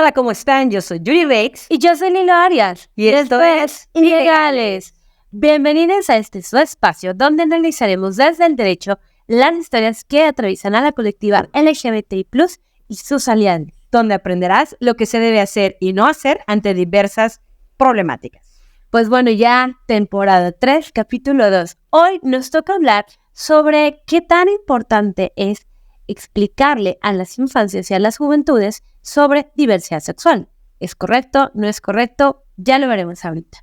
Hola, ¿cómo están? Yo soy Yuri Rex. Y yo soy Lilo Arias. Y esto es Ilegales. Bienvenidos a este su espacio donde analizaremos desde el derecho las historias que atraviesan a la colectiva LGBTI+, y sus aliados. Donde aprenderás lo que se debe hacer y no hacer ante diversas problemáticas. Pues bueno, ya temporada 3, capítulo 2. Hoy nos toca hablar sobre qué tan importante es explicarle a las infancias y a las juventudes sobre diversidad sexual. ¿Es correcto? ¿No es correcto? Ya lo veremos ahorita.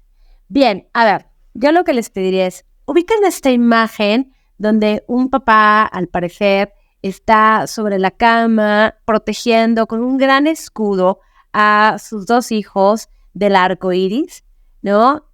Bien, a ver, yo lo que les pediría es, ubiquen esta imagen donde un papá, al parecer, está sobre la cama protegiendo con un gran escudo a sus dos hijos del arco iris, ¿no?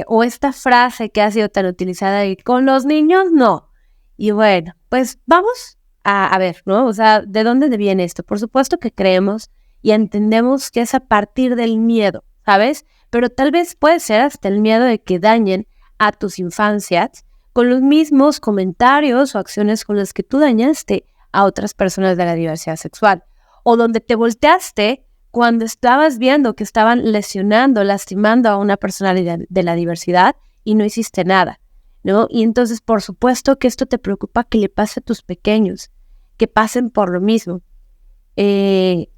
O esta frase que ha sido tan utilizada y con los niños, no. Y bueno, pues vamos a ver, ¿no? O sea, ¿de dónde viene esto? Por supuesto que creemos y entendemos que es a partir del miedo, ¿sabes? Pero tal vez puede ser hasta el miedo de que dañen a tus infancias con los mismos comentarios o acciones con las que tú dañaste a otras personas de la diversidad sexual. O donde te volteaste cuando estabas viendo que estaban lesionando, lastimando a una persona de la diversidad y no hiciste nada, ¿no? Y entonces, por supuesto que esto te preocupa que le pase a tus pequeños, que pasen por lo mismo.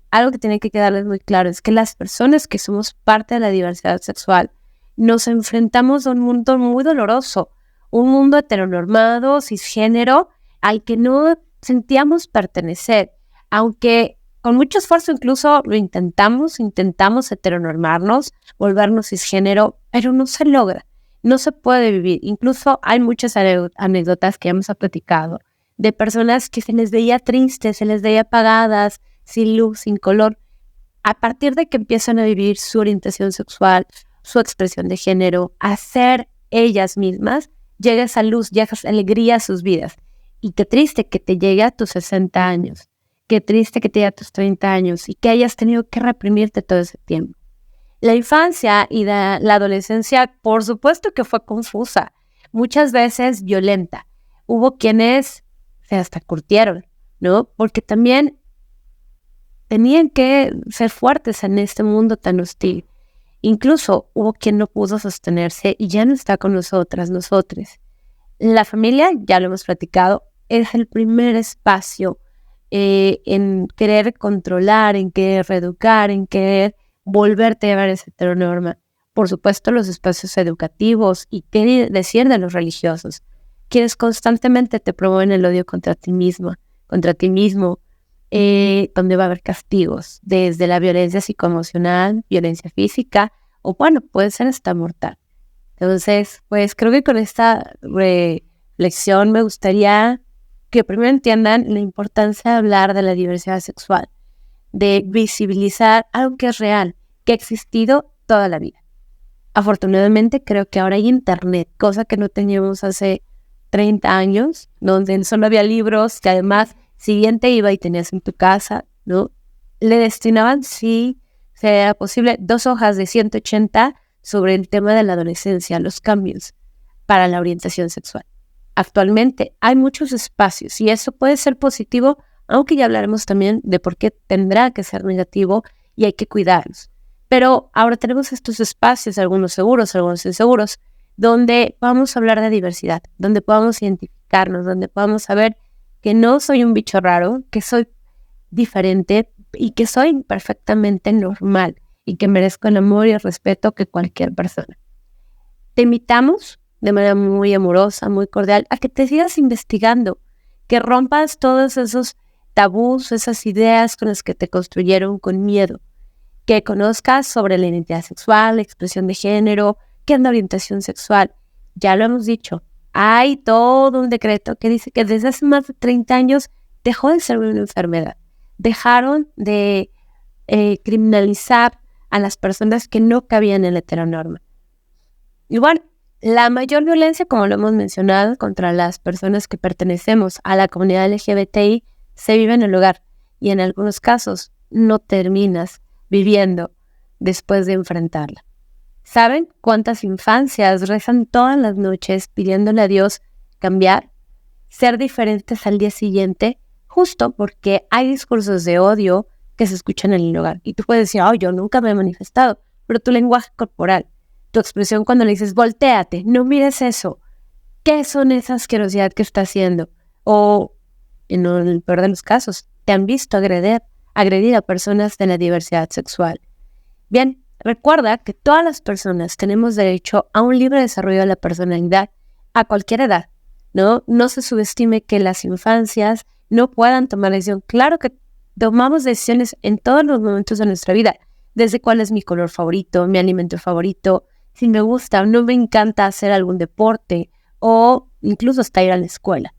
Algo que tiene que quedarles muy claro es que las personas que somos parte de la diversidad sexual nos enfrentamos a un mundo muy doloroso, un mundo heteronormado, cisgénero, al que no sentíamos pertenecer, aunque con mucho esfuerzo incluso lo intentamos heteronormarnos, volvernos cisgénero, pero no se logra, no se puede vivir. Incluso hay muchas anécdotas que hemos platicado de personas que se les veía tristes, se les veía apagadas, sin luz, sin color. A partir de que empiezan a vivir su orientación sexual, su expresión de género, a ser ellas mismas, llega esa luz, llega esa alegría a sus vidas. Y qué triste que te llegue a tus 60 años, qué triste que te llegue a tus 30 años y que hayas tenido que reprimirte todo ese tiempo. La infancia y la adolescencia, por supuesto que fue confusa, muchas veces violenta. Hubo quienes se hasta curtieron, ¿no? Porque también tenían que ser fuertes en este mundo tan hostil. Incluso hubo quien no pudo sostenerse y ya no está con nosotras, nosotres. La familia, ya lo hemos platicado, es el primer espacio en querer controlar, en querer reeducar, en querer volverte a llevar esa heteronorma. Por supuesto, los espacios educativos y qué decir de los religiosos, quienes constantemente te promueven el odio contra ti mismo, donde va a haber castigos, desde la violencia psicoemocional, violencia física, o bueno, puede ser hasta mortal. Entonces, pues creo que con esta reflexión me gustaría que primero entiendan la importancia de hablar de la diversidad sexual, de visibilizar algo que es real, que ha existido toda la vida. Afortunadamente, creo que ahora hay internet, cosa que no teníamos hace 30 años, donde solo había libros que además, si bien te iba y tenías en tu casa, ¿no? Le destinaban, si era posible, 2 hojas de 180 sobre el tema de la adolescencia, los cambios para la orientación sexual. Actualmente hay muchos espacios y eso puede ser positivo, aunque ya hablaremos también de por qué tendrá que ser negativo y hay que cuidarlos. Pero ahora tenemos estos espacios, algunos seguros, algunos inseguros, donde podamos hablar de diversidad, donde podamos identificarnos, donde podamos saber que no soy un bicho raro, que soy diferente y que soy perfectamente normal y que merezco el amor y el respeto que cualquier persona. Te invitamos de manera muy amorosa, muy cordial, a que te sigas investigando, que rompas todos esos tabús, esas ideas con las que te construyeron con miedo, que conozcas sobre la identidad sexual, la expresión de género, qué es la orientación sexual. Ya lo hemos dicho, hay todo un decreto que dice que desde hace más de 30 años dejó de ser una enfermedad. Dejaron de criminalizar a las personas que no cabían en la heteronorma. Y bueno, la mayor violencia, como lo hemos mencionado, contra las personas que pertenecemos a la comunidad LGBTI se vive en el hogar y en algunos casos no terminas viviendo después de enfrentarla. ¿Saben cuántas infancias rezan todas las noches pidiéndole a Dios cambiar, ser diferentes al día siguiente, justo porque hay discursos de odio que se escuchan en el hogar. Y tú puedes decir, oh, yo nunca me he manifestado, pero tu lenguaje corporal, tu expresión cuando le dices, voltéate, no mires eso, ¿qué son esa asquerosidad que está haciendo? O, en el peor de los casos, te han visto agredir a personas de la diversidad sexual. Bien, recuerda que todas las personas tenemos derecho a un libre desarrollo de la personalidad a cualquier edad, ¿no? No se subestime que las infancias no puedan tomar decisión. Claro que tomamos decisiones en todos los momentos de nuestra vida, desde cuál es mi color favorito, mi alimento favorito, si me gusta o no me encanta hacer algún deporte o incluso hasta ir a la escuela.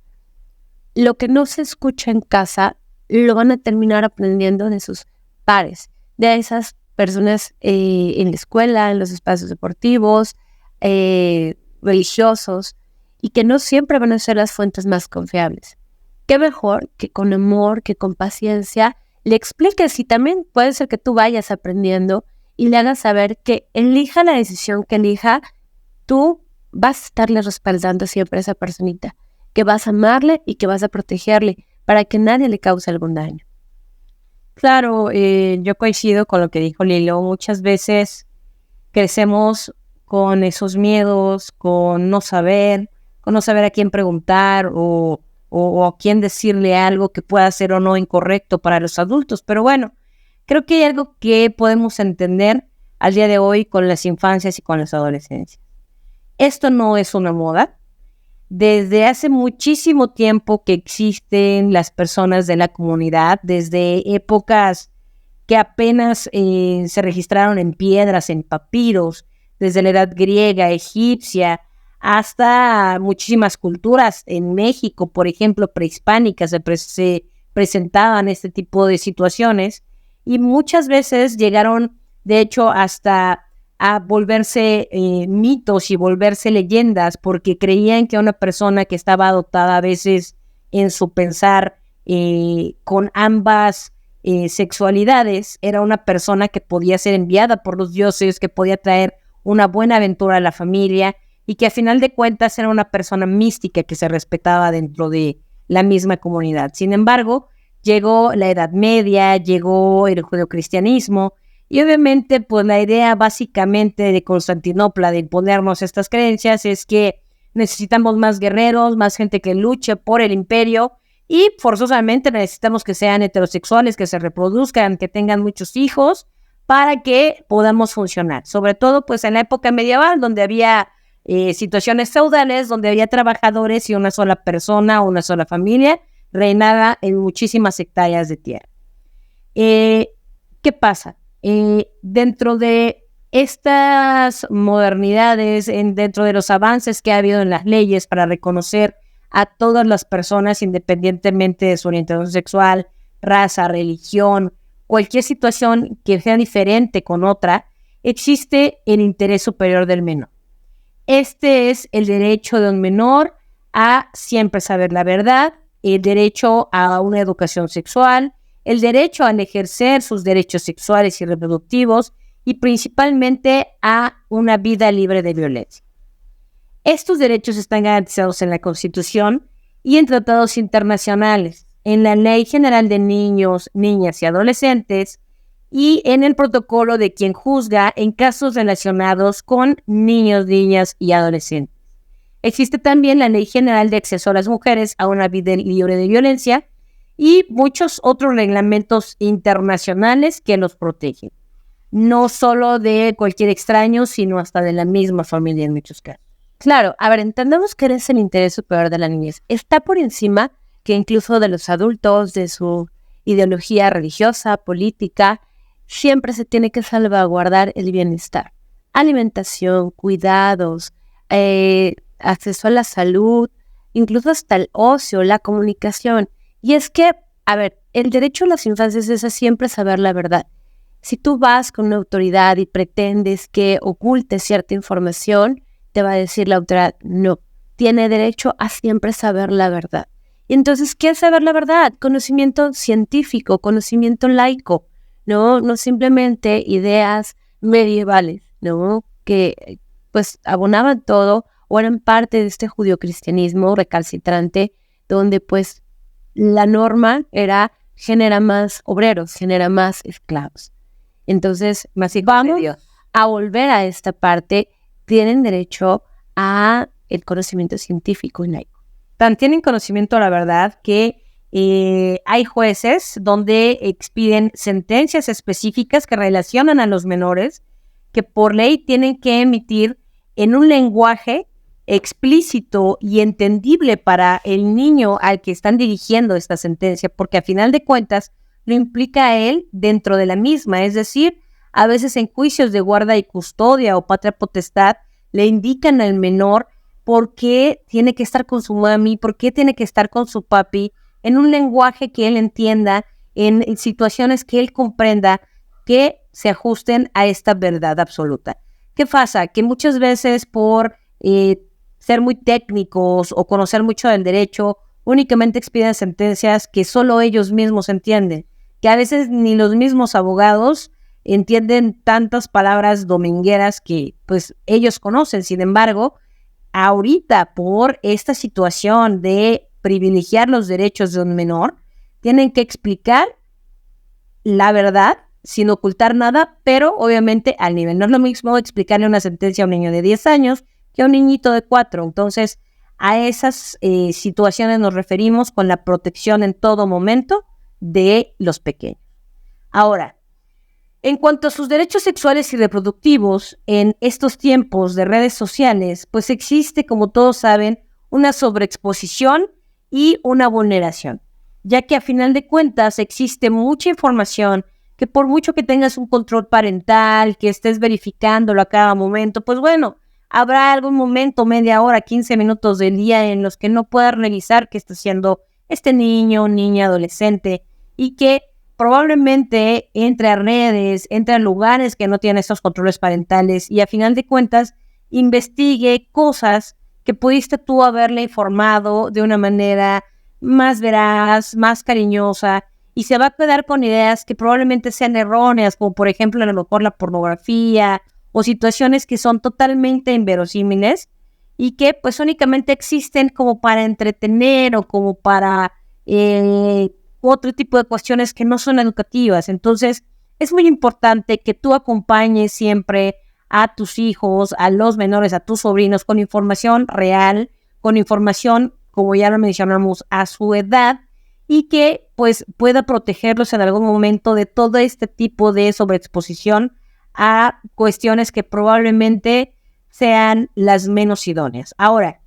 Lo que no se escucha en casa lo van a terminar aprendiendo de sus pares, de esas personas en la escuela, en los espacios deportivos, religiosos, y que no siempre van a ser las fuentes más confiables. Qué mejor que con amor, que con paciencia, le expliques, y también puede ser que tú vayas aprendiendo y le hagas saber que elija la decisión que elija, tú vas a estarle respaldando siempre a esa personita, que vas a amarle y que vas a protegerle para que nadie le cause algún daño. Claro, yo coincido con lo que dijo Lilo. Muchas veces crecemos con esos miedos, con no saber a quién preguntar o a quién decirle algo que pueda ser o no incorrecto para los adultos. Pero bueno, creo que hay algo que podemos entender al día de hoy con las infancias y con las adolescencias. Esto no es una moda. Desde hace muchísimo tiempo que existen las personas de la comunidad, desde épocas que apenas se registraron en piedras, en papiros, desde la edad griega, egipcia, hasta muchísimas culturas en México, por ejemplo, prehispánicas, se presentaban este tipo de situaciones y muchas veces llegaron, de hecho, hasta a volverse mitos y volverse leyendas, porque creían que una persona que estaba dotada a veces en su pensar con ambas sexualidades era una persona que podía ser enviada por los dioses, que podía traer una buena aventura a la familia y que a final de cuentas era una persona mística que se respetaba dentro de la misma comunidad. Sin embargo, llegó la Edad Media, llegó el judeocristianismo y obviamente pues la idea básicamente de Constantinopla de imponernos estas creencias es que necesitamos más guerreros, más gente que luche por el imperio y forzosamente necesitamos que sean heterosexuales, que se reproduzcan, que tengan muchos hijos para que podamos funcionar. Sobre todo pues en la época medieval donde había situaciones feudales, donde había trabajadores y una sola persona o una sola familia reinaba en muchísimas hectáreas de tierra. ¿Qué pasa? Dentro de estas modernidades, dentro de los avances que ha habido en las leyes para reconocer a todas las personas independientemente de su orientación sexual, raza, religión, cualquier situación que sea diferente con otra, existe el interés superior del menor. Este es el derecho de un menor a siempre saber la verdad, el derecho a una educación sexual, el derecho a ejercer sus derechos sexuales y reproductivos y principalmente a una vida libre de violencia. Estos derechos están garantizados en la Constitución y en tratados internacionales, en la Ley General de Niños, Niñas y Adolescentes y en el protocolo de quien juzga en casos relacionados con niños, niñas y adolescentes. Existe también la Ley General de Acceso a las Mujeres a una vida libre de violencia y muchos otros reglamentos internacionales que los protegen, no solo de cualquier extraño, sino hasta de la misma familia en muchos casos. Claro, a ver, entendemos que eres el interés superior de la niñez. Está por encima que incluso de los adultos, de su ideología religiosa, política. Siempre se tiene que salvaguardar el bienestar. Alimentación, cuidados, acceso a la salud, incluso hasta el ocio, la comunicación. Y es que, a ver, el derecho a las infancias es a siempre saber la verdad. Si tú vas con una autoridad y pretendes que oculte cierta información, te va a decir la autoridad, no, tiene derecho a siempre saber la verdad. Y entonces, ¿qué es saber la verdad? Conocimiento científico, conocimiento laico, no simplemente ideas medievales, ¿no? Que pues abonaban todo o eran parte de este judeocristianismo recalcitrante, donde pues la norma era genera más obreros, genera más esclavos. Entonces, vamos a volver a esta parte. Tienen derecho a el conocimiento científico y laico. Tienen conocimiento, la verdad, que hay jueces donde expiden sentencias específicas que relacionan a los menores, que por ley tienen que emitir en un lenguaje explícito y entendible para el niño al que están dirigiendo esta sentencia, porque a final de cuentas lo implica a él dentro de la misma. Es decir, a veces en juicios de guarda y custodia o patria potestad le indican al menor por qué tiene que estar con su mami, por qué tiene que estar con su papi, en un lenguaje que él entienda, en situaciones que él comprenda, que se ajusten a esta verdad absoluta. ¿Qué pasa? Que muchas veces por ser muy técnicos o conocer mucho del derecho, únicamente expiden sentencias que solo ellos mismos entienden, que a veces ni los mismos abogados entienden tantas palabras domingueras que pues ellos conocen. Sin embargo, ahorita por esta situación de privilegiar los derechos de un menor, tienen que explicar la verdad sin ocultar nada, pero obviamente al nivel. No es lo mismo explicarle una sentencia a un niño de 10 años que a un niñito de 4. Entonces, a esas situaciones nos referimos con la protección en todo momento de los pequeños. Ahora, en cuanto a sus derechos sexuales y reproductivos, en estos tiempos de redes sociales, pues existe, como todos saben, una sobreexposición y una vulneración, ya que a final de cuentas existe mucha información que por mucho que tengas un control parental, que estés verificándolo a cada momento, pues bueno, habrá algún momento, media hora, 15 minutos del día en los que no puedas revisar qué está haciendo este niño, niña, adolescente, y que probablemente entre a redes, entre a lugares que no tienen estos controles parentales y a final de cuentas investigue cosas que pudiste tú haberle informado de una manera más veraz, más cariñosa, y se va a quedar con ideas que probablemente sean erróneas, como por ejemplo a lo mejor la pornografía o situaciones que son totalmente inverosímiles y que pues únicamente existen como para entretener o como para otro tipo de cuestiones que no son educativas. Entonces, es muy importante que tú acompañes siempre a tus hijos, a los menores, a tus sobrinos, con información real, con información, como ya lo mencionamos, a su edad, y que pues pueda protegerlos en algún momento de todo este tipo de sobreexposición a cuestiones que probablemente sean las menos idóneas. Ahora,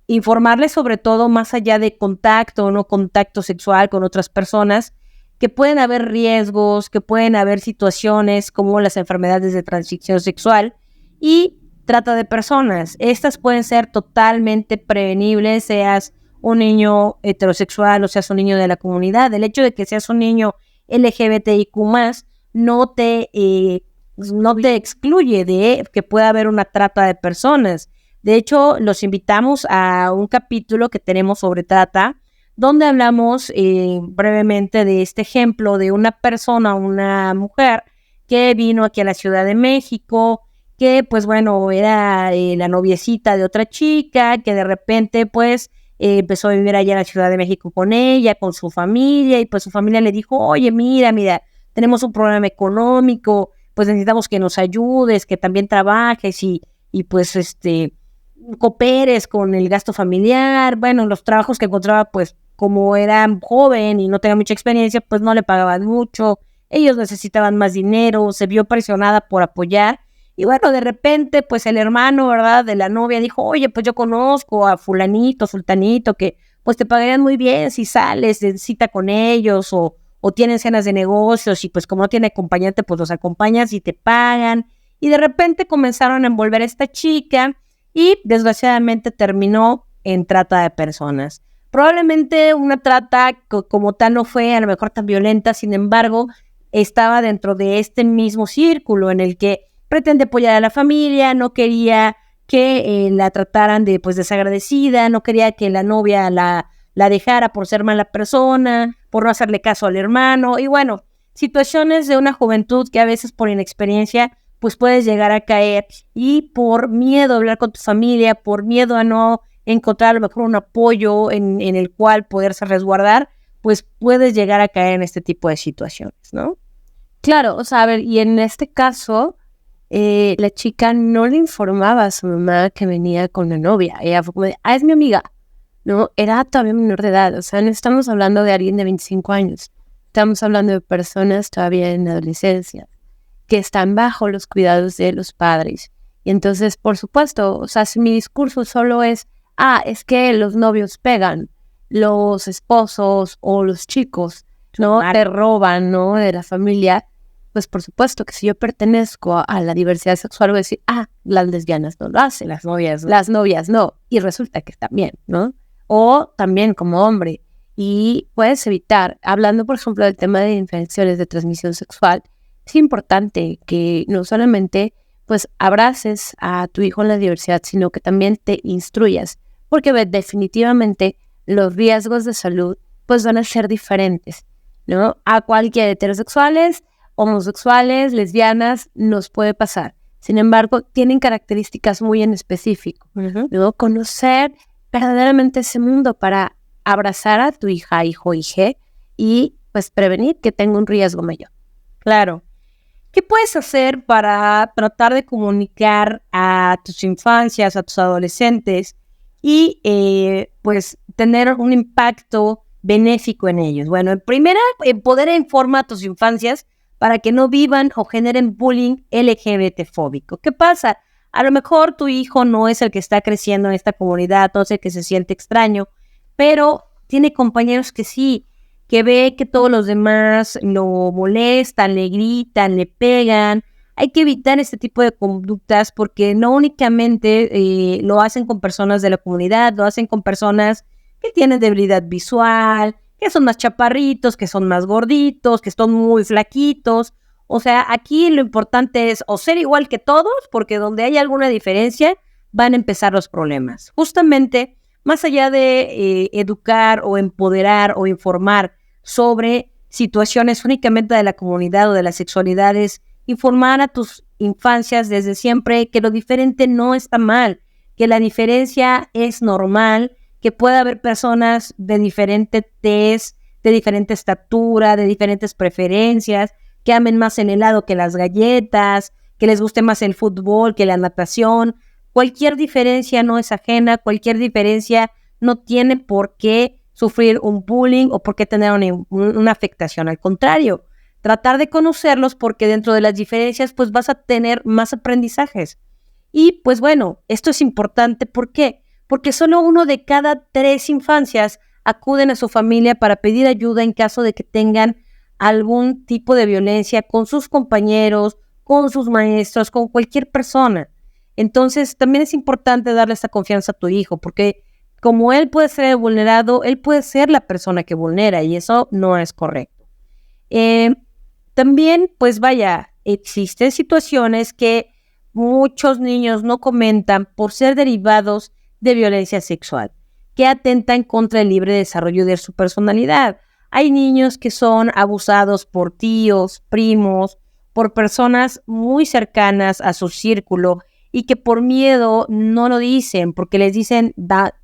informarles sobre todo más allá de contacto o no contacto sexual con otras personas, que pueden haber riesgos, que pueden haber situaciones como las enfermedades de transmisión sexual y trata de personas. Estas pueden ser totalmente prevenibles, seas un niño heterosexual o seas un niño de la comunidad. El hecho de que seas un niño LGBTIQ+, no te excluye de que pueda haber una trata de personas. De hecho, los invitamos a un capítulo que tenemos sobre trata, donde hablamos brevemente de este ejemplo de una persona, una mujer, que vino aquí a la Ciudad de México, que pues bueno, era la noviecita de otra chica, que de repente pues empezó a vivir allá en la Ciudad de México con ella, con su familia, y pues su familia le dijo, oye, mira, tenemos un problema económico, pues necesitamos que nos ayudes, que también trabajes y pues cooperes con el gasto familiar. Bueno, los trabajos que encontraba, pues como era joven y no tenía mucha experiencia, pues no le pagaban mucho, ellos necesitaban más dinero, se vio presionada por apoyar, y bueno, de repente, pues el hermano, ¿verdad?, de la novia dijo, oye, pues yo conozco a fulanito, sultanito, que pues te pagarían muy bien si sales de cita con ellos, o tienen cenas de negocios, y pues como no tiene acompañante, pues los acompañas y te pagan, y de repente comenzaron a envolver a esta chica, y desgraciadamente terminó en trata de personas. Probablemente una trata como tal no fue a lo mejor tan violenta, sin embargo, estaba dentro de este mismo círculo en el que pretende apoyar a la familia, no quería que la trataran de pues desagradecida, no quería que la novia la dejara por ser mala persona, por no hacerle caso al hermano, y bueno, situaciones de una juventud que a veces por inexperiencia pues puedes llegar a caer, y por miedo a hablar con tu familia, por miedo a no encontrar a lo mejor un apoyo en el cual poderse resguardar, pues puedes llegar a caer en este tipo de situaciones, ¿no? Claro, o sea, a ver, y en este caso, la chica no le informaba a su mamá que venía con la novia. Ella fue como de, es mi amiga. No, era todavía menor de edad. O sea, no estamos hablando de alguien de 25 años. Estamos hablando de personas todavía en adolescencia que están bajo los cuidados de los padres. Y entonces, por supuesto, o sea, si mi discurso solo es que los novios pegan, los esposos o los chicos, ¿no? Te roban, ¿no? De la familia, pues por supuesto que si yo pertenezco a la diversidad sexual, voy a decir, las lesbianas no lo hacen, Las novias, ¿no? las novias no, y resulta que están bien, ¿no? O también como hombre, y puedes evitar, hablando por ejemplo del tema de infecciones de transmisión sexual, es importante que no solamente pues abraces a tu hijo en la diversidad, sino que también te instruyas, porque definitivamente los riesgos de salud pues van a ser diferentes, ¿no? A cualquier heterosexuales, homosexuales, lesbianas, nos puede pasar. Sin embargo, tienen características muy en específico, ¿no? Conocer verdaderamente ese mundo para abrazar a tu hija, hijo, hije y pues prevenir que tenga un riesgo mayor. Claro. ¿Qué puedes hacer para tratar de comunicar a tus infancias, a tus adolescentes y pues tener un impacto benéfico en ellos? Bueno, en primera, poder informar a tus infancias para que no vivan o generen bullying LGBT-fóbico. ¿Qué pasa? A lo mejor tu hijo no es el que está creciendo en esta comunidad, no es el que se siente extraño, pero tiene compañeros que sí, que ve que todos los demás lo molestan, le gritan, le pegan. Hay que evitar este tipo de conductas porque no únicamente lo hacen con personas de la comunidad, lo hacen con personas que tienen debilidad visual, que son más chaparritos, que son más gorditos, que están muy flaquitos. O sea, aquí lo importante es o ser igual que todos, porque donde hay alguna diferencia van a empezar los problemas. Justamente, más allá de educar o empoderar o informar sobre situaciones únicamente de la comunidad o de las sexualidades, informar a tus infancias desde siempre que lo diferente no está mal, que la diferencia es normal, que puede haber personas de diferente tez, de diferente estatura, de diferentes preferencias, que amen más el helado que las galletas, que les guste más el fútbol que la natación. Cualquier diferencia no es ajena, cualquier diferencia no tiene por qué sufrir un bullying o por qué tener una afectación. Al contrario, tratar de conocerlos porque dentro de las diferencias pues vas a tener más aprendizajes. Y pues bueno, esto es importante. ¿Por qué? Porque solo 1 de cada 3 infancias acuden a su familia para pedir ayuda en caso de que tengan algún tipo de violencia con sus compañeros, con sus maestros, con cualquier persona. Entonces, también es importante darle esta confianza a tu hijo, porque como él puede ser vulnerado, él puede ser la persona que vulnera y eso no es correcto. También, pues vaya, existen situaciones que muchos niños no comentan por ser derivados de violencia sexual, que atentan contra el libre desarrollo de su personalidad. Hay niños que son abusados por tíos, primos, por personas muy cercanas a su círculo y que por miedo no lo dicen, porque les dicen,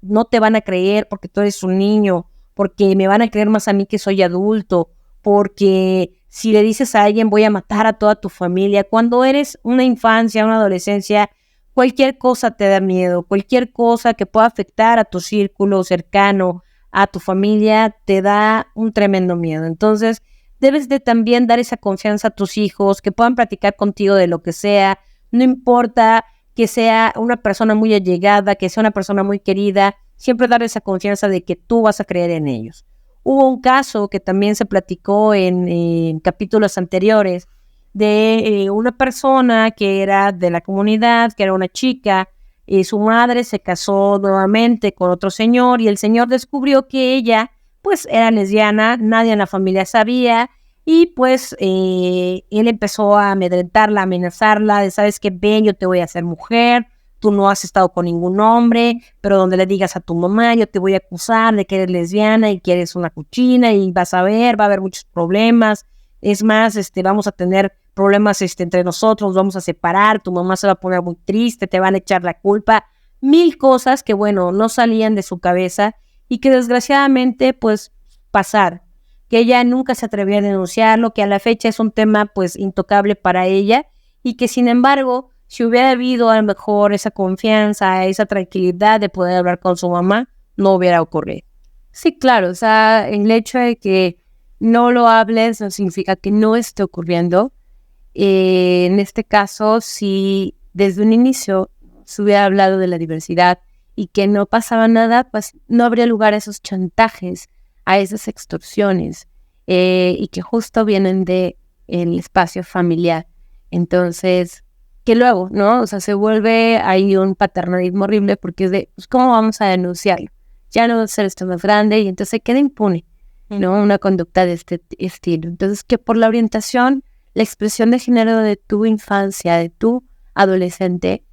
no te van a creer porque tú eres un niño, porque me van a creer más a mí que soy adulto, porque si le dices a alguien voy a matar a toda tu familia. Cuando eres una infancia, una adolescencia, cualquier cosa te da miedo, cualquier cosa que pueda afectar a tu círculo cercano, a tu familia, te da un tremendo miedo. Entonces, debes de también dar esa confianza a tus hijos, que puedan platicar contigo de lo que sea, no importa que sea una persona muy allegada, que sea una persona muy querida, siempre dar esa confianza de que tú vas a creer en ellos. Hubo un caso que también se platicó en capítulos anteriores de una persona que era de la comunidad, que era una chica, su madre se casó nuevamente con otro señor y el señor descubrió que ella pues era lesbiana, nadie en la familia sabía y pues él empezó a amedrentarla, a amenazarla de sabes qué, ven, yo te voy a hacer mujer, tú no has estado con ningún hombre, pero donde le digas a tu mamá, yo te voy a acusar de que eres lesbiana y que eres una cochina y vas a ver, va a haber muchos problemas, es más, vamos a tener problemas entre nosotros, vamos a separar, tu mamá se va a poner muy triste, te van a echar la culpa, 1000 cosas que bueno, no salían de su cabeza y que desgraciadamente pues pasaron. que ella nunca se atrevió a denunciarlo, que a la fecha es un tema pues intocable para ella y que sin embargo, si hubiera habido a lo mejor esa confianza, esa tranquilidad de poder hablar con su mamá, no hubiera ocurrido. Sí, claro, o sea, el hecho de que no lo hables no significa que no esté ocurriendo. En este caso, si desde un inicio se hubiera hablado de la diversidad y que no pasaba nada, pues no habría lugar a esos chantajes, a esas extorsiones, y que justo vienen del espacio familiar. Entonces, que luego, ¿no? O sea, se vuelve ahí un paternalismo horrible porque es de, pues, ¿cómo vamos a denunciarlo? Ya no va a ser esto más grande y entonces se queda impune, ¿no? Una conducta de este estilo. Entonces, que por la orientación, la expresión de género de tu infancia, de tu adolescente,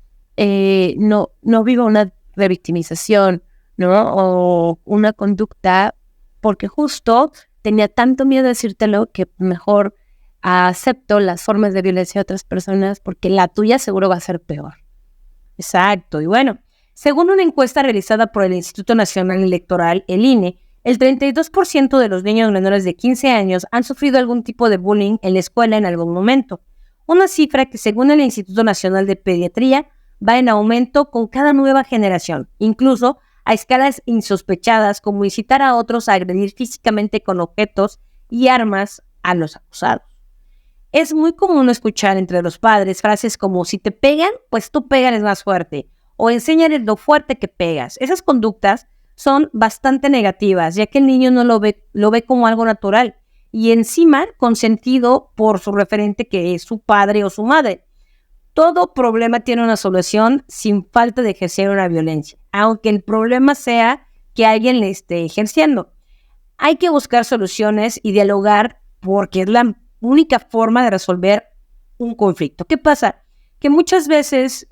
no viva una revictimización, ¿no? O una conducta porque justo tenía tanto miedo de decírtelo que mejor acepto las formas de violencia de otras personas porque la tuya seguro va a ser peor. Exacto. Y bueno, según una encuesta realizada por el Instituto Nacional Electoral, el INE, el 32% de los niños menores de 15 años han sufrido algún tipo de bullying en la escuela en algún momento. Una cifra que, según el Instituto Nacional de Pediatría, va en aumento con cada nueva generación, incluso a escalas insospechadas como incitar a otros a agredir físicamente con objetos y armas a los acusados. Es muy común escuchar entre los padres frases como si te pegan, pues tú pégales más fuerte, o enséñales lo fuerte que pegas. Esas conductas son bastante negativas, ya que el niño no lo ve como algo natural y encima consentido por su referente que es su padre o su madre. Todo problema tiene una solución sin falta de ejercer una violencia, aunque el problema sea que alguien le esté ejerciendo. Hay que buscar soluciones y dialogar porque es la única forma de resolver un conflicto. ¿Qué pasa? Que muchas veces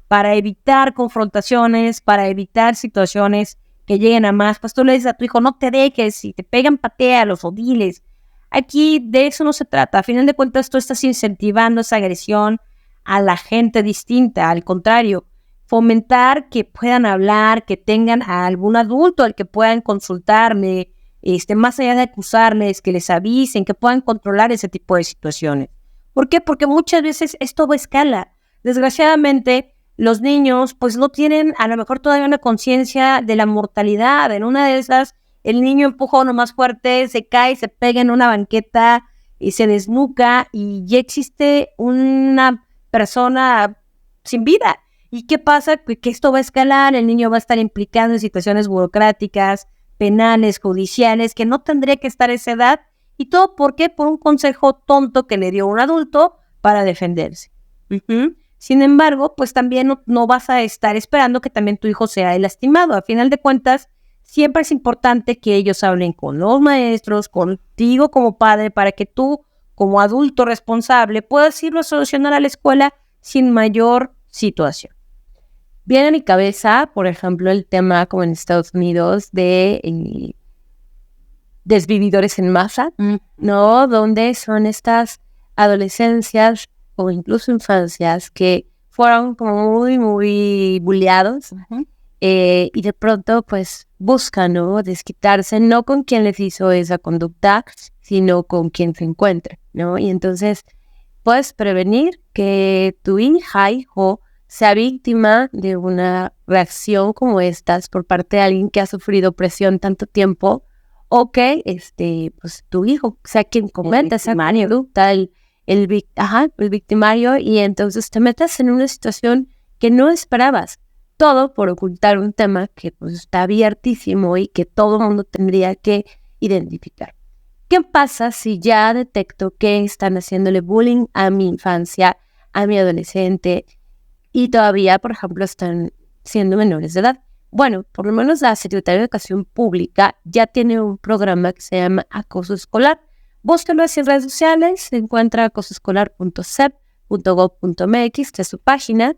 para evitar confrontaciones, para evitar situaciones que lleguen a más, pues tú le dices a tu hijo, no te dejes, si te pegan, patéalos o diles. Aquí de eso no se trata. A final de cuentas, tú estás incentivando esa agresión a la gente distinta. Al contrario, fomentar que puedan hablar, que tengan a algún adulto al que puedan consultarle, más allá de acusarles, que les avisen, que puedan controlar ese tipo de situaciones. ¿Por qué? Porque muchas veces esto va a escala. Desgraciadamente, los niños pues no tienen a lo mejor todavía una conciencia de la mortalidad. En una de esas, el niño empuja uno más fuerte, se cae, se pega en una banqueta y se desnuca y ya existe una persona sin vida. ¿Y qué pasa? Que esto va a escalar, el niño va a estar implicado en situaciones burocráticas, penales, judiciales, que no tendría que estar a esa edad. ¿Y todo por qué? Por un consejo tonto que le dio un adulto para defenderse. Sin embargo, pues también no vas a estar esperando que también tu hijo sea lastimado. A final de cuentas, siempre es importante que ellos hablen con los maestros, contigo como padre, para que tú, como adulto responsable, puedas irlo a solucionar a la escuela sin mayor situación. Viene a mi cabeza, por ejemplo, el tema como en Estados Unidos de desvividores en masa, ¿no? Donde son estas adolescencias o incluso infancias que fueron como muy, muy bulleados y de pronto pues buscan, ¿no? Desquitarse no con quien les hizo esa conducta, sino con quien se encuentre, ¿no? Y entonces puedes prevenir que tu hija, hijo, sea víctima de una reacción como estas por parte de alguien que ha sufrido presión tanto tiempo, o que pues tu hijo sea quien cometa, sea quien adopta el victimario, y entonces te metas en una situación que no esperabas, todo por ocultar un tema que pues está abiertísimo y que todo el mundo tendría que identificar. ¿Qué pasa si ya detecto que están haciéndole bullying a mi infancia, a mi adolescente, y todavía, por ejemplo, están siendo menores de edad? Bueno, por lo menos la Secretaría de Educación Pública ya tiene un programa que se llama Acoso Escolar. Búsquenlo en redes sociales, se encuentra acosoescolar.sep.gov.mx, que es su página.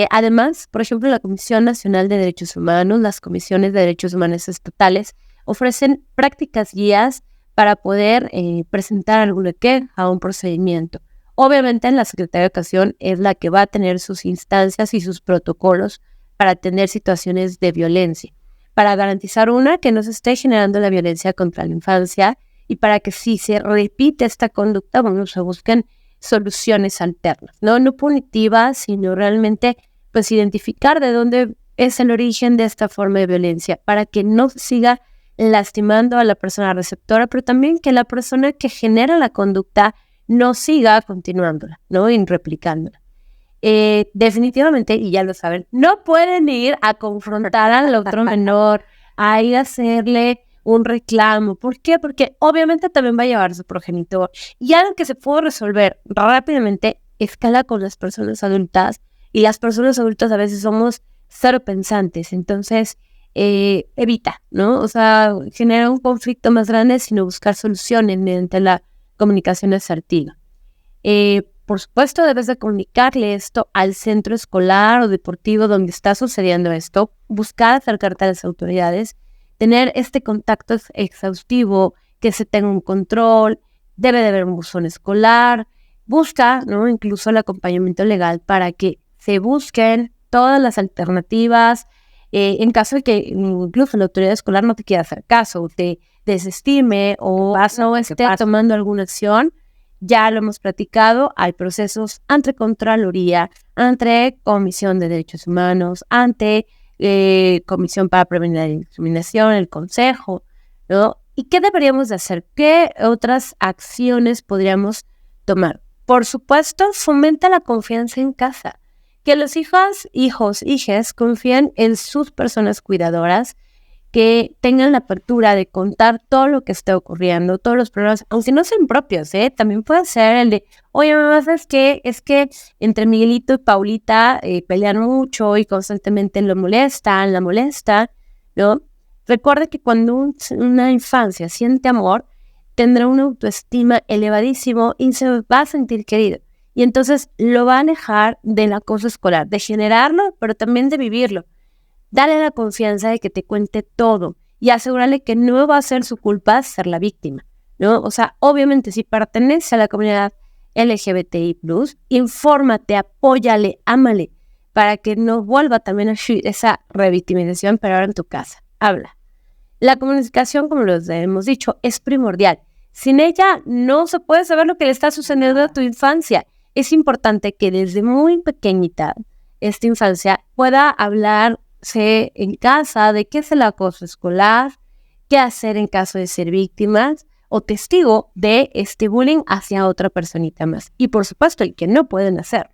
Además, por ejemplo, la Comisión Nacional de Derechos Humanos, las comisiones de derechos humanos estatales ofrecen prácticas guías para poder presentar alguna queja o un procedimiento. Obviamente, la Secretaría de Educación es la que va a tener sus instancias y sus protocolos para atender situaciones de violencia. para garantizar que no se esté generando la violencia contra la infancia y para que si se repite esta conducta, se busquen soluciones alternas, no punitivas, sino realmente pues identificar de dónde es el origen de esta forma de violencia para que no siga lastimando a la persona receptora, pero también que la persona que genera la conducta no siga continuándola, y replicándola. Definitivamente, y ya lo saben, no pueden ir a confrontar al otro menor, a ir a hacerle un reclamo. ¿Por qué? Porque obviamente también va a llevar su progenitor. Y algo que se puede resolver rápidamente escala con las personas adultas, y las personas adultas a veces somos cero pensantes, entonces evita, genera un conflicto más grande, sino buscar soluciones mediante la comunicación asertiva. Por supuesto, debes de comunicarle esto al centro escolar o deportivo donde está sucediendo esto, buscar acercarte a las autoridades, tener este contacto exhaustivo, que se tenga un control, debe de haber un buzón escolar, busca, incluso el acompañamiento legal para que se busquen todas las alternativas, en caso de que incluso la autoridad escolar no te quiera hacer caso, o te desestime o no esté tomando alguna acción. Ya lo hemos platicado, hay procesos ante Contraloría, ante Comisión de Derechos Humanos, ante Comisión para Prevenir la Discriminación, el Consejo, ¿Y qué deberíamos de hacer? ¿Qué otras acciones podríamos tomar? Por supuesto, fomenta la confianza en casa. Que los hijos, hijes confíen en sus personas cuidadoras, que tengan la apertura de contar todo lo que esté ocurriendo, todos los problemas, aunque no sean propios, también puede ser el de, oye, mamá, ¿sabes qué? Es que entre Miguelito y Paulita pelean mucho y constantemente la molestan, ¿no? Recuerda que cuando una infancia siente amor, tendrá una autoestima elevadísimo y se va a sentir querido. Y entonces lo va a alejar del acoso escolar, de generarlo, pero también de vivirlo. Dale la confianza de que te cuente todo y asegúrale que no va a ser su culpa ser la víctima, obviamente si pertenece a la comunidad LGBTI+, infórmate, apóyale, ámale, para que no vuelva también a esa revictimización, pero ahora en tu casa. Habla. La comunicación, como les hemos dicho, es primordial. Sin ella no se puede saber lo que le está sucediendo a tu infancia. Es importante que desde muy pequeñita esta infancia pueda hablarse en casa de qué es el acoso escolar, qué hacer en caso de ser víctimas o testigo de este bullying hacia otra personita más. Y por supuesto, el que no pueden hacerlo.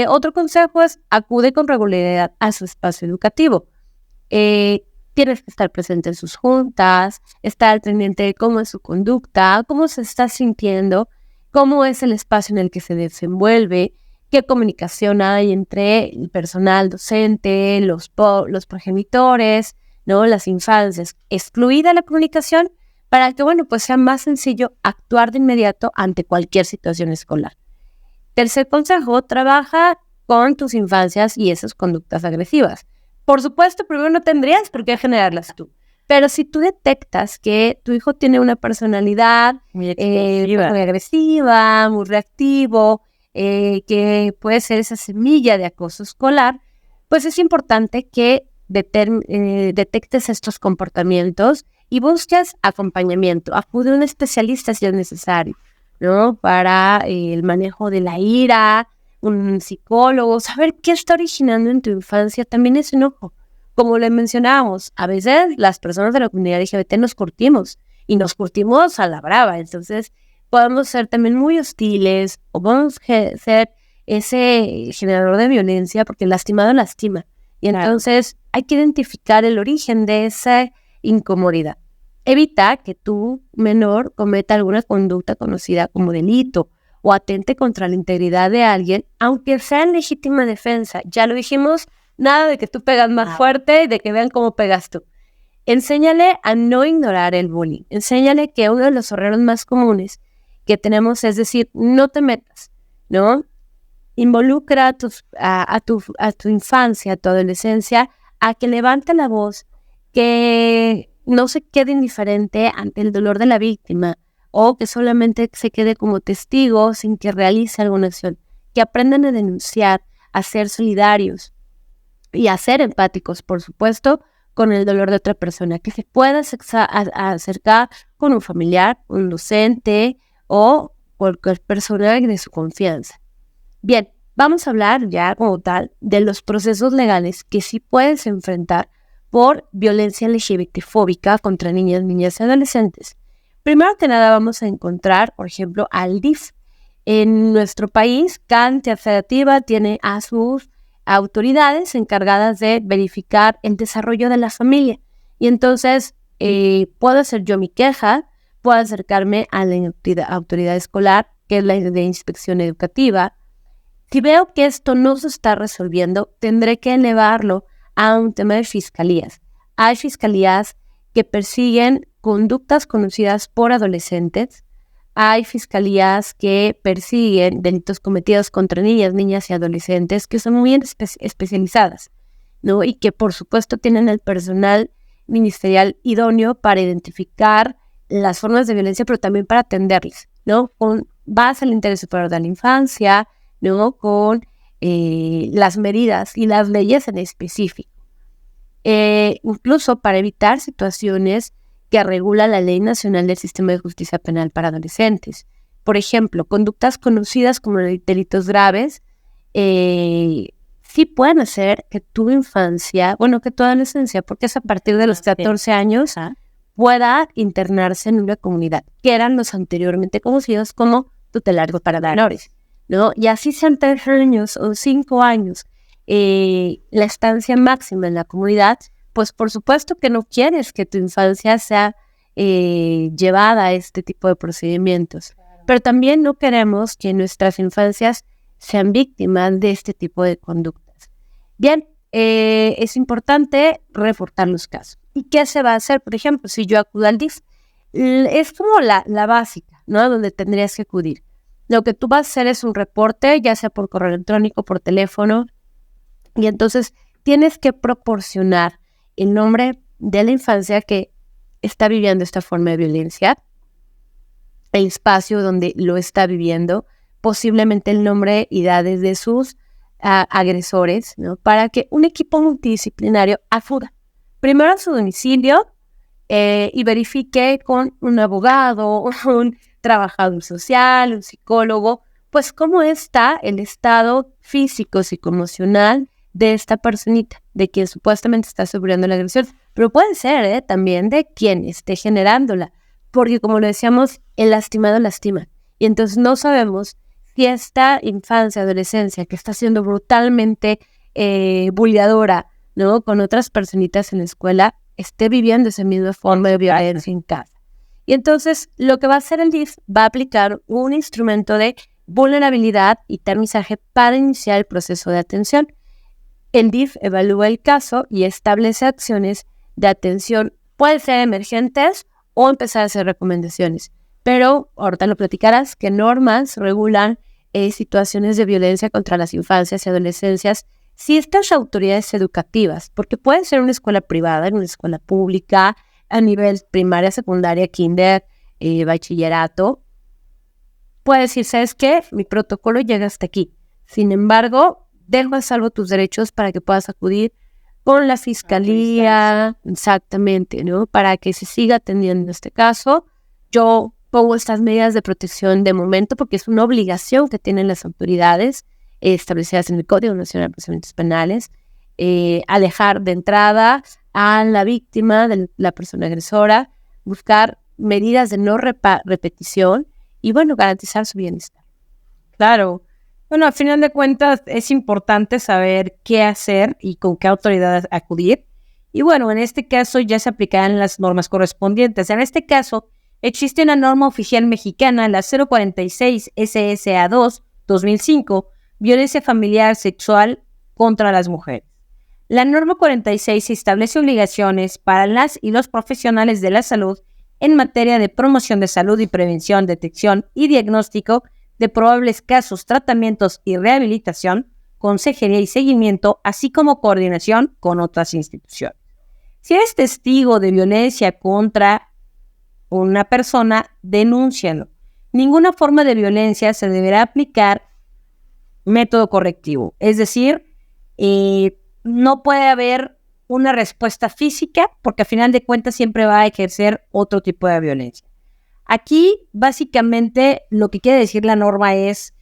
Otro consejo es acude con regularidad a su espacio educativo. Tienes que estar presente en sus juntas, estar al pendiente de cómo es su conducta, cómo se está sintiendo, cómo es el espacio en el que se desenvuelve, qué comunicación hay entre el personal docente, los progenitores, las infancias, excluida la comunicación para que, pues sea más sencillo actuar de inmediato ante cualquier situación escolar. Tercer consejo, trabaja con tus infancias y esas conductas agresivas. Por supuesto, primero no tendrías por qué generarlas tú. Pero si tú detectas que tu hijo tiene una personalidad muy agresiva, muy reactivo, que puede ser esa semilla de acoso escolar, pues es importante que detectes estos comportamientos y busques acompañamiento. Acude a un especialista si es necesario, para el manejo de la ira, un psicólogo, saber qué está originando en tu infancia también es enojo. Como le mencionábamos, a veces las personas de la comunidad LGBT nos curtimos y nos curtimos a la brava, entonces podemos ser también muy hostiles o podemos ser ese generador de violencia porque el lastimado lastima y entonces hay que identificar el origen de esa incomodidad. Evita que tu menor cometa alguna conducta conocida como delito o atente contra la integridad de alguien, aunque sea en legítima defensa. Ya lo dijimos, nada de que tú pegas más fuerte y de que vean cómo pegas tú. Enséñale a no ignorar el bullying. Enséñale que uno de los errores más comunes que tenemos es decir, no te metas, Involucra a tu infancia, a tu adolescencia, a que levante la voz, que no se quede indiferente ante el dolor de la víctima o que solamente se quede como testigo sin que realice alguna acción. Que aprendan a denunciar, a ser solidarios y a ser empáticos, por supuesto, con el dolor de otra persona, que se pueda acercar con un familiar, un docente o cualquier persona de su confianza. Bien, vamos a hablar ya como tal de los procesos legales que sí puedes enfrentar por violencia LGBTfóbica contra niñas y adolescentes. Primero que nada vamos a encontrar, por ejemplo, al DIF. En nuestro país, cada entidad federativa tiene a sus autoridades encargadas de verificar el desarrollo de la familia. Y entonces, puedo hacer yo mi queja, puedo acercarme a la autoridad escolar, que es la de inspección educativa. Si veo que esto no se está resolviendo, tendré que elevarlo a un tema de fiscalías. Hay fiscalías que persiguen conductas conocidas por adolescentes. Hay fiscalías que persiguen delitos cometidos contra niñas y adolescentes que son muy especializadas, ¿no? Y que por supuesto tienen el personal ministerial idóneo para identificar las formas de violencia, pero también para atenderlas, ¿no? Con base al interés superior de la infancia, ¿no? Con las medidas y las leyes en específico. Incluso para evitar situaciones que regula la Ley Nacional del Sistema de Justicia Penal para Adolescentes. Por ejemplo, conductas conocidas como delitos graves sí pueden hacer que tu infancia, que tu adolescencia, porque es a partir de los 14 años, pueda internarse en una comunidad, que eran los anteriormente conocidos como tutelares para menores, ¿no? Y así sean 3 años o 5 años, la estancia máxima en la comunidad, pues por supuesto que no quieres que tu infancia sea llevada a este tipo de procedimientos. Claro. Pero también no queremos que nuestras infancias sean víctimas de este tipo de conductas. Bien, es importante reportar los casos. ¿Y qué se va a hacer? Por ejemplo, si yo acudo al DIF, es como la básica, ¿no? Donde tendrías que acudir. Lo que tú vas a hacer es un reporte, ya sea por correo electrónico, por teléfono, y entonces tienes que proporcionar el nombre de la infancia que está viviendo esta forma de violencia, el espacio donde lo está viviendo, posiblemente el nombre y edades de sus agresores, ¿no? Para que un equipo multidisciplinario acuda primero a su domicilio y verifique con un abogado, un trabajador social, un psicólogo, pues cómo está el estado físico, psicoemocional de esta personita, de quien supuestamente está sufriendo la agresión, pero puede ser también de quien esté generándola, porque como lo decíamos, el lastimado lastima, y entonces no sabemos si esta infancia, adolescencia que está siendo brutalmente bulliadora, ¿no? Con otras personitas en la escuela, esté viviendo esa misma forma de violencia en casa. Y entonces lo que va a hacer el DIF va a aplicar un instrumento de vulnerabilidad y tamizaje para iniciar el proceso de atención. El DIF evalúa el caso y establece acciones de atención, pueden ser emergentes o empezar a hacer recomendaciones. Pero ahorita lo platicarás, que normas regulan situaciones de violencia contra las infancias y adolescencias si estas autoridades educativas, porque puede ser una escuela privada, en una escuela pública, a nivel primaria, secundaria, kinder, bachillerato, puede decir, ¿sabes qué? Mi protocolo llega hasta aquí. Sin embargo, dejo a salvo tus derechos para que puedas acudir con la fiscalía, exactamente, ¿no? Para que se siga atendiendo este caso. Yo pongo estas medidas de protección de momento porque es una obligación que tienen las autoridades establecidas en el Código Nacional de Procedimientos Penales, alejar de entrada a la víctima de la persona agresora, buscar medidas de no repetición y, garantizar su bienestar. Claro. Bueno, al final de cuentas es importante saber qué hacer y con qué autoridad acudir. Y en este caso ya se aplicarán las normas correspondientes. En este caso, existe una norma oficial mexicana, la 046 SSA2 2005, violencia familiar sexual contra las mujeres. La norma 46 establece obligaciones para las y los profesionales de la salud en materia de promoción de salud y prevención, detección y diagnóstico de probables casos, tratamientos y rehabilitación, consejería y seguimiento, así como coordinación con otras instituciones. Si eres testigo de violencia contra una persona, denúncialo. Ninguna forma de violencia se deberá aplicar método correctivo. Es decir, no puede haber una respuesta física, porque al final de cuentas siempre va a ejercer otro tipo de violencia. Aquí, básicamente, lo que quiere decir la norma es,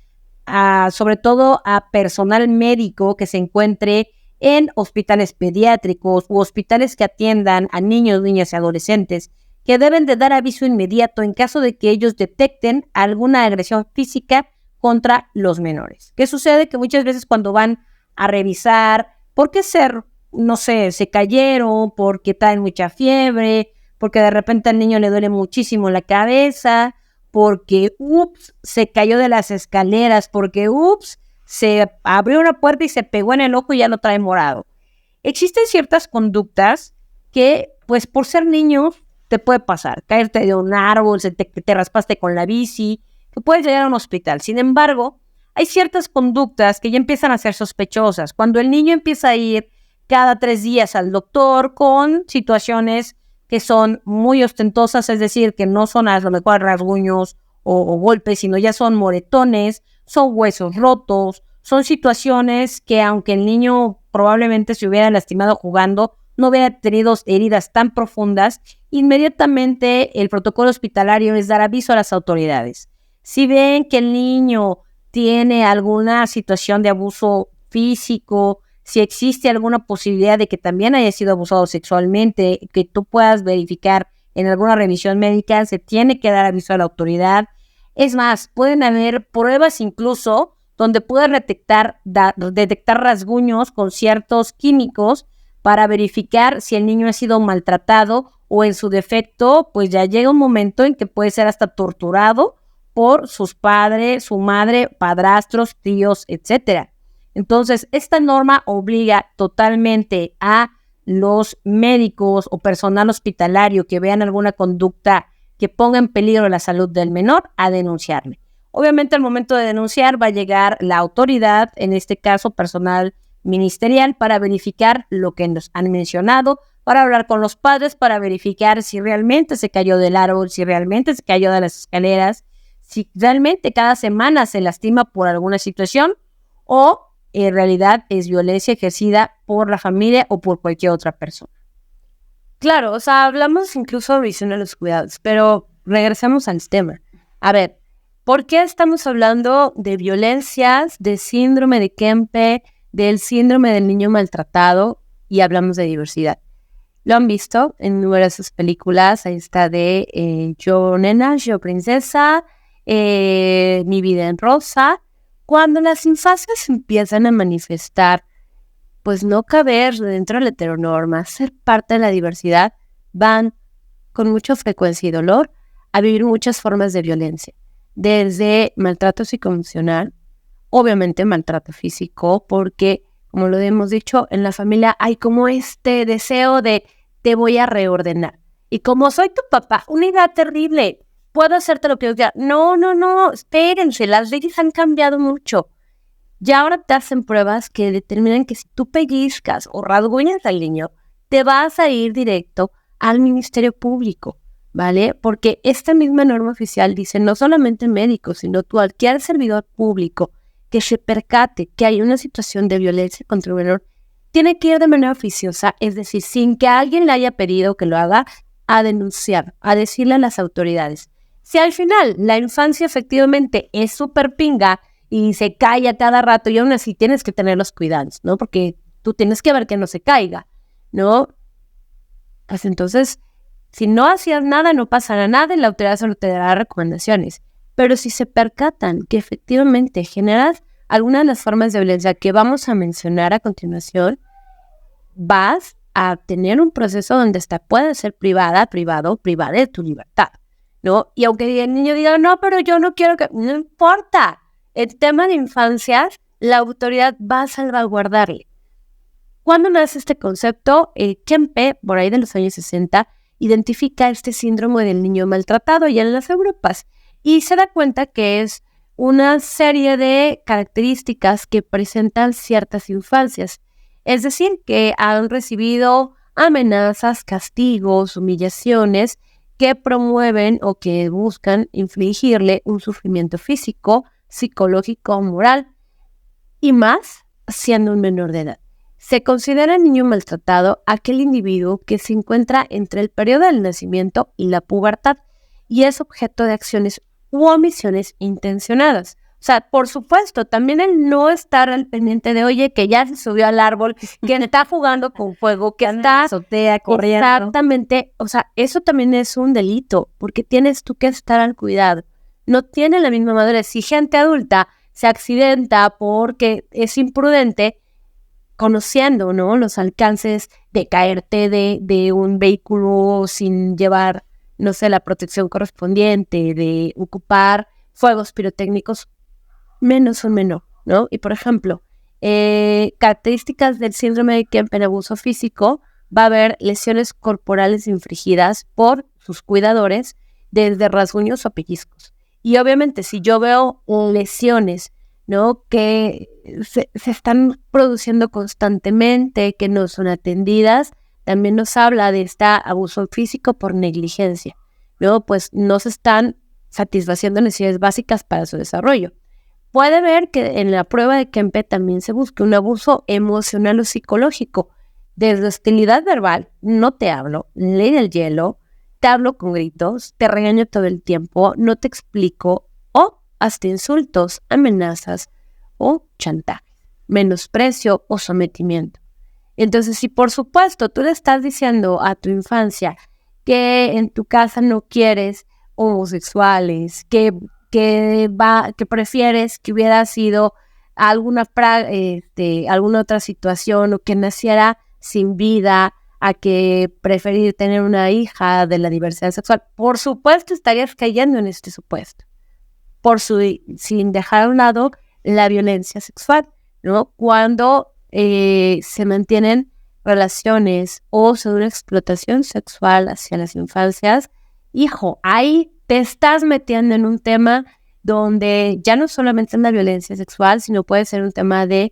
sobre todo a personal médico que se encuentre en hospitales pediátricos u hospitales que atiendan a niños, niñas y adolescentes, que deben de dar aviso inmediato en caso de que ellos detecten alguna agresión física contra los menores. ¿Qué sucede? Que muchas veces cuando van a revisar, ¿por qué no sé, se cayeron, porque traen mucha fiebre, porque de repente al niño le duele muchísimo la cabeza, porque, se cayó de las escaleras, porque, se abrió una puerta y se pegó en el ojo y ya lo trae morado? Existen ciertas conductas que, pues por ser niños, te puede pasar. Caerte de un árbol, te raspaste con la bici, que puedes llegar a un hospital. Sin embargo, hay ciertas conductas que ya empiezan a ser sospechosas. Cuando el niño empieza a ir cada 3 días al doctor con situaciones que son muy ostentosas, es decir, que no son a lo mejor rasguños o golpes, sino ya son moretones, son huesos rotos, son situaciones que aunque el niño probablemente se hubiera lastimado jugando, no hubiera tenido heridas tan profundas, inmediatamente el protocolo hospitalario es dar aviso a las autoridades. Si ven que el niño tiene alguna situación de abuso físico, si existe alguna posibilidad de que también haya sido abusado sexualmente, que tú puedas verificar en alguna revisión médica, se tiene que dar aviso a la autoridad. Es más, pueden haber pruebas incluso donde puedas detectar rasguños con ciertos químicos para verificar si el niño ha sido maltratado o en su defecto, pues ya llega un momento en que puede ser hasta torturado por sus padres, su madre, padrastros, tíos, etcétera. Entonces, esta norma obliga totalmente a los médicos o personal hospitalario que vean alguna conducta que ponga en peligro la salud del menor a denunciarle. Obviamente, al momento de denunciar va a llegar la autoridad, en este caso personal ministerial, para verificar lo que nos han mencionado, para hablar con los padres, para verificar si realmente se cayó del árbol, si realmente se cayó de las escaleras, si realmente cada semana se lastima por alguna situación o en realidad es violencia ejercida por la familia o por cualquier otra persona. Claro, o sea, hablamos incluso de visión de los cuidados, pero regresamos al tema. A ver, ¿por qué estamos hablando de violencias, de síndrome de Kempe, del síndrome del niño maltratado y hablamos de diversidad? Lo han visto en numerosas películas, ahí está de Yo Nena, Yo Princesa, Mi Vida en Rosa. Cuando las infancias empiezan a manifestar, pues no caber dentro de la heteronorma, ser parte de la diversidad, van con mucha frecuencia y dolor a vivir muchas formas de violencia, desde maltrato psicoemocional, obviamente maltrato físico, porque, como lo hemos dicho, en la familia hay como este deseo de te voy a reordenar. Y como soy tu papá, una idea terrible, puedo hacerte lo que yo quiera. No, espérense, las leyes han cambiado mucho. Ya ahora te hacen pruebas que determinan que si tú pellizcas o rasguñas al niño, te vas a ir directo al Ministerio Público, ¿vale? Porque esta misma norma oficial dice no solamente médicos, sino cualquier servidor público que se percate que hay una situación de violencia contra el menor, tiene que ir de manera oficiosa, es decir, sin que alguien le haya pedido que lo haga, a denunciar, a decirle a las autoridades. Si al final la infancia efectivamente es súper pinga y se cae a cada rato y aún así tienes que tener los cuidados, ¿no? Porque tú tienes que ver que no se caiga, ¿no? Pues entonces, si no hacías nada, no pasará nada y la autoridad solo te dará recomendaciones. Pero si se percatan que efectivamente generas alguna de las formas de violencia que vamos a mencionar a continuación, vas a tener un proceso donde puede ser privada de tu libertad, ¿no? Y aunque el niño diga, no, pero yo no quiero que... No importa. El tema de infancias, la autoridad va a salvaguardarle. ¿Cuándo nace este concepto? Kempe, por ahí de los años 60, identifica este síndrome del niño maltratado ya en las Europas y se da cuenta que es una serie de características que presentan ciertas infancias. Es decir, que han recibido amenazas, castigos, humillaciones que promueven o que buscan infligirle un sufrimiento físico, psicológico o moral, y más siendo un menor de edad. Se considera niño maltratado aquel individuo que se encuentra entre el periodo del nacimiento y la pubertad y es objeto de acciones u omisiones intencionadas. O sea, por supuesto, también el no estar al pendiente de, oye, que ya se subió al árbol, que está jugando con fuego, que está azotea, corriendo. Exactamente, o sea, eso también es un delito, porque tienes tú que estar al cuidado. No tiene la misma madurez. Si gente adulta se accidenta porque es imprudente, conociendo, ¿no?, los alcances de caerte de un vehículo sin llevar, no sé, la protección correspondiente, de ocupar fuegos pirotécnicos, menos un menor, ¿no? Y, por ejemplo, características del síndrome de Kemp en abuso físico, va a haber lesiones corporales infligidas por sus cuidadores, desde rasguños o pellizcos. Y obviamente, si yo veo lesiones, ¿no?, que se están produciendo constantemente, que no son atendidas, también nos habla de este abuso físico por negligencia, ¿no? Pues no se están satisfaciendo necesidades básicas para su desarrollo. Puede ver que en la prueba de Kempe también se busque un abuso emocional o psicológico, desde hostilidad verbal, no te hablo, ley del hielo, te hablo con gritos, te regaño todo el tiempo, no te explico, o hasta insultos, amenazas o chantaje, menosprecio o sometimiento. Entonces, si por supuesto tú le estás diciendo a tu infancia que en tu casa no quieres homosexuales, que prefieres que hubiera sido alguna otra situación o que naciera sin vida, a que preferir tener una hija de la diversidad sexual, por supuesto estarías cayendo en este supuesto, sin dejar a un lado la violencia sexual, ¿no? Cuando se mantienen relaciones o se da una explotación sexual hacia las infancias, hijo, ahí te estás metiendo en un tema donde ya no solamente es la violencia sexual, sino puede ser un tema de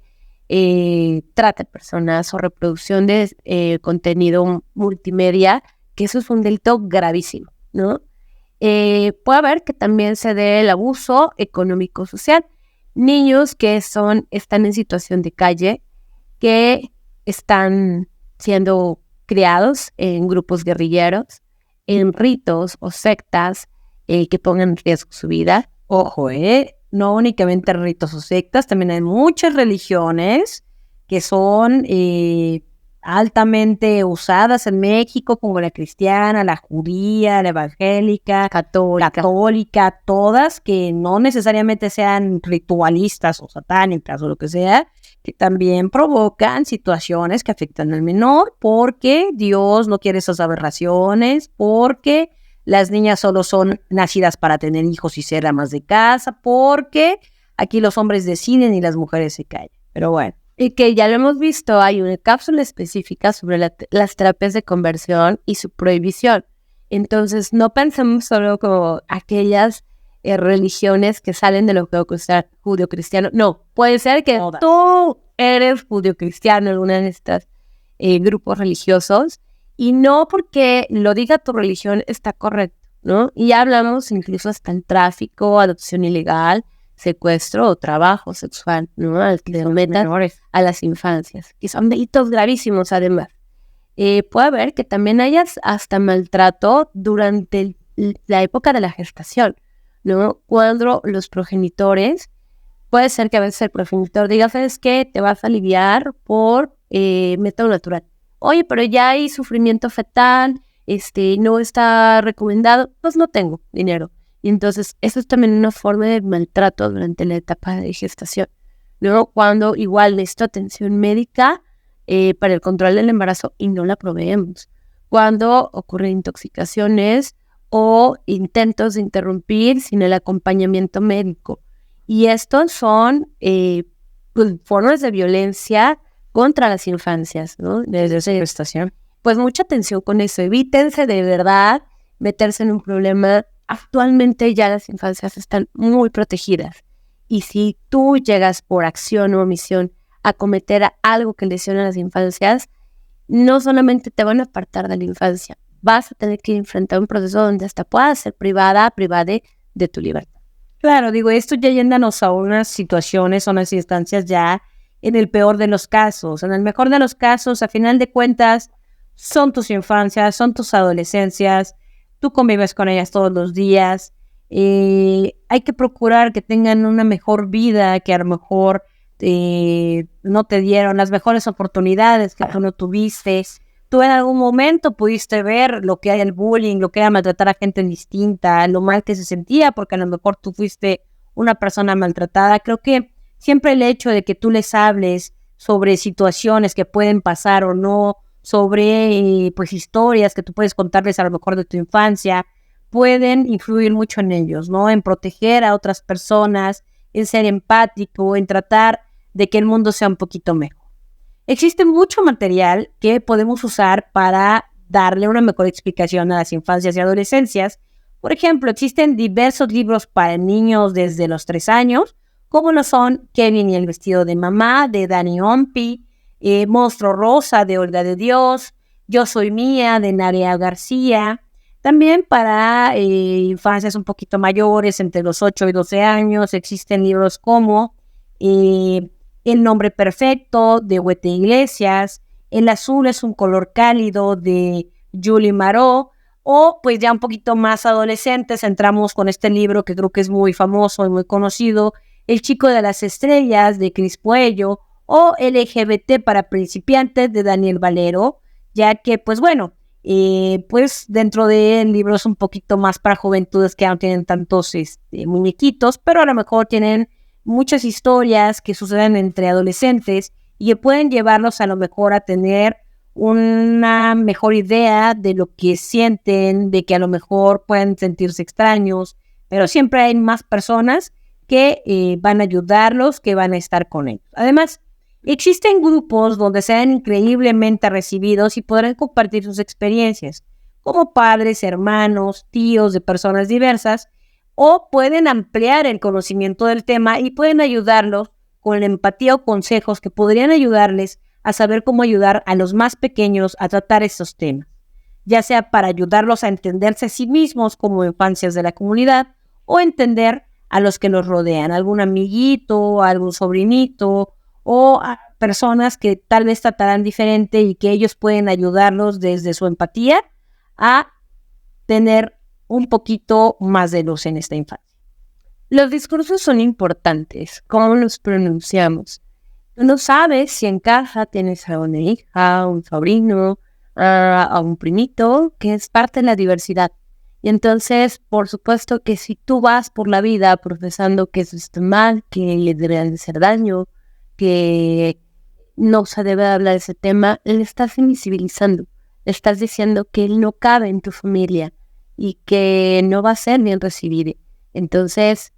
trata de personas o reproducción de contenido multimedia, que eso es un delito gravísimo, ¿no? Puede haber que también se dé el abuso económico-social. Niños que están en situación de calle, que están siendo criados en grupos guerrilleros, en ritos o sectas que pongan en riesgo su vida. Ojo, no únicamente ritos o sectas, también hay muchas religiones que son altamente usadas en México, como la cristiana, la judía, la evangélica, católica, todas que no necesariamente sean ritualistas o satánicas o lo que sea, que también provocan situaciones que afectan al menor, porque Dios no quiere esas aberraciones, porque las niñas solo son nacidas para tener hijos y ser amas de casa, porque aquí los hombres deciden y las mujeres se callan. Pero bueno. Y que ya lo hemos visto, hay una cápsula específica sobre las terapias de conversión y su prohibición. Entonces, no pensemos solo como aquellas religiones que salen de lo judio-cristiano. No, puede ser que tú eres judio-cristiano en alguna de estos grupos religiosos, y no porque lo diga tu religión está correcto, ¿no? Y ya hablamos incluso hasta el tráfico, adopción ilegal, secuestro o trabajo sexual, ¿no?, al que se metan a las infancias, que son delitos gravísimos además. Puede haber que también hayas hasta maltrato durante la época de la gestación, ¿no? Cuando los progenitores, puede ser que a veces el progenitor diga, ¿sabes qué? Te vas a aliviar por método natural. Oye, pero ya hay sufrimiento fetal, no está recomendado, pues no tengo dinero. Y entonces, eso es también una forma de maltrato durante la etapa de gestación. Luego, cuando igual necesito atención médica para el control del embarazo y no la proveemos. Cuando ocurren intoxicaciones o intentos de interrumpir sin el acompañamiento médico. Y estos son formas de violencia contra las infancias, ¿no? Desde esa gestación. Pues mucha atención con eso. Evítense de verdad meterse en un problema. Actualmente ya las infancias están muy protegidas. Y si tú llegas por acción o omisión a cometer algo que lesione a las infancias, no solamente te van a apartar de la infancia, vas a tener que enfrentar un proceso donde hasta puedas ser privada de tu libertad. Claro, digo, esto ya yéndonos a unas situaciones, a unas instancias ya en el peor de los casos. En el mejor de los casos, a final de cuentas, son tus infancias, son tus adolescencias, tú convives con ellas todos los días. Hay que procurar que tengan una mejor vida, que a lo mejor no te dieron las mejores oportunidades que tú no tuviste. Tú en algún momento pudiste ver lo que era el bullying, lo que era maltratar a gente distinta, lo mal que se sentía, porque a lo mejor tú fuiste una persona maltratada. Creo que siempre el hecho de que tú les hables sobre situaciones que pueden pasar o no, sobre pues historias que tú puedes contarles a lo mejor de tu infancia, pueden influir mucho en ellos, ¿no? En proteger a otras personas, en ser empático, en tratar de que el mundo sea un poquito mejor. Existe mucho material que podemos usar para darle una mejor explicación a las infancias y adolescencias. Por ejemplo, existen diversos libros para niños desde los 3 años, como lo son Kevin y el vestido de mamá, de Dani Ompi, Monstruo Rosa, de Olga de Dios, Yo soy mía, de Narea García. También para infancias un poquito mayores, entre los 8 y 12 años, existen libros como El nombre perfecto, de Huete Iglesias, El azul es un color cálido, de Julie Marot, o pues ya un poquito más adolescentes, entramos con este libro que creo que es muy famoso y muy conocido, El chico de las estrellas, de Cris Puello, o LGBT para principiantes, de Daniel Valero, ya que pues bueno, pues dentro de libros un poquito más para juventudes que no tienen tantos muñequitos, pero a lo mejor tienen muchas historias que suceden entre adolescentes y que pueden llevarlos a lo mejor a tener una mejor idea de lo que sienten, de que a lo mejor pueden sentirse extraños, pero siempre hay más personas que van a ayudarlos, que van a estar con ellos. Además, existen grupos donde sean increíblemente recibidos y podrán compartir sus experiencias, como padres, hermanos, tíos de personas diversas, o pueden ampliar el conocimiento del tema y pueden ayudarlos con la empatía o consejos que podrían ayudarles a saber cómo ayudar a los más pequeños a tratar estos temas, ya sea para ayudarlos a entenderse a sí mismos como infancias de la comunidad o entender a los que los rodean, algún amiguito, algún sobrinito o a personas que tal vez tratarán diferente y que ellos pueden ayudarlos desde su empatía a tener un poquito más de luz en esta infancia. Los discursos son importantes, cómo los pronunciamos. Tú no sabes si en casa tienes a una hija, un sobrino, a un primito, que es parte de la diversidad. Y entonces, por supuesto que si tú vas por la vida profesando que eso está mal, que le deberían hacer daño, que no se debe hablar de ese tema, le estás invisibilizando, le estás diciendo que él no cabe en tu familia y que no va a ser bien recibido. Entonces,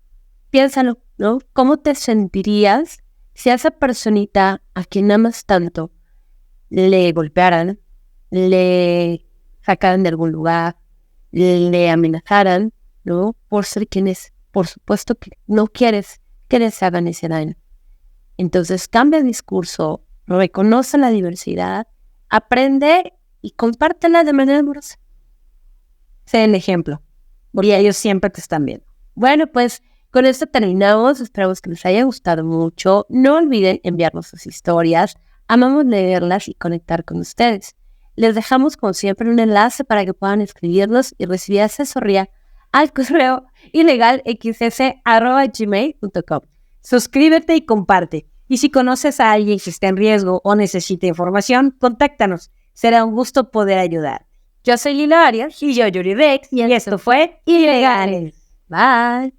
piénsalo, ¿no? ¿Cómo te sentirías si a esa personita a quien amas tanto le golpearan, le sacaran de algún lugar, le amenazaran, ¿no? Por ser quien es? Por supuesto que no quieres que les hagan ese daño. Entonces cambia el discurso, reconoce la diversidad, aprende y compártela de manera amorosa. Sé el ejemplo, porque ellos siempre te están viendo. Bueno, pues con esto terminamos. Esperamos que les haya gustado mucho. No olviden enviarnos sus historias. Amamos leerlas y conectar con ustedes. Les dejamos, como siempre, un enlace para que puedan escribirnos y recibir asesoría al correo ilegalxs@gmail.com. Suscríbete y comparte. Y si conoces a alguien que está en riesgo o necesita información, contáctanos. Será un gusto poder ayudar. Yo soy Lila Arias y yo, Yuri Rex, y esto fue Ilegales. Bye.